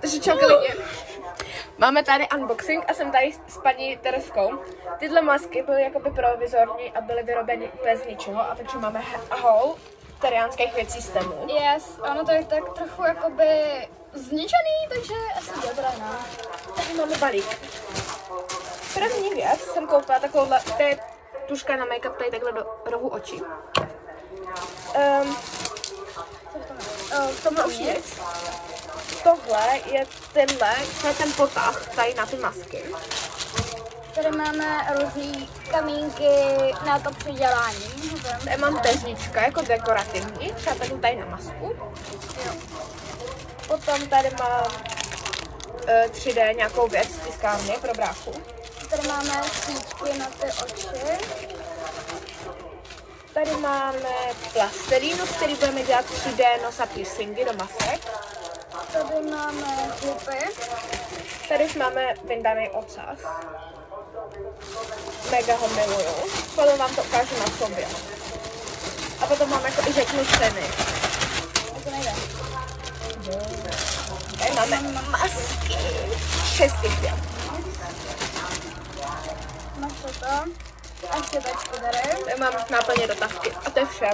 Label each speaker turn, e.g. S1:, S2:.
S1: Takže čauky lidi. Máme tady unboxing a jsem tady s paní Tereskou. Tyhle masky byly jakoby provizorní a byly vyrobeny bez ničeho, a takže máme haul teriánských věcí z Temu.
S2: Yes, ono to je tak trochu jakoby zničený, takže asi dobré, no.
S1: Tady máme balík. První věc jsem koupila takovouhle, to je tuška na make-up tady takhle do rohu očí.
S2: V tomhle už nic.
S1: Tohle je ten potah tady na ty masky.
S2: Tady máme různý kamínky na to předělání.
S1: Tady mám težnička jako dekorativní, třeba tady na masku.
S2: Jo.
S1: Potom tady mám 3D nějakou věc z tiskárny pro bráchu.
S2: Tady máme svíčky na ty oči.
S1: Tady máme plastelínu, s který budeme dělat 3D nos a piercingy do masek.
S2: Tady máme chlupy.
S1: Tady už máme vyndaný ocas. Mega ho miluju. Potom vám to ukážu na sobě. A potom máme jako i řeknu ceny.
S2: To nejde.
S1: Tady máme masky. 6 5.
S2: Máš to. A ještě tačky tady.
S1: Tady mám náplně dotazky. A to je vše.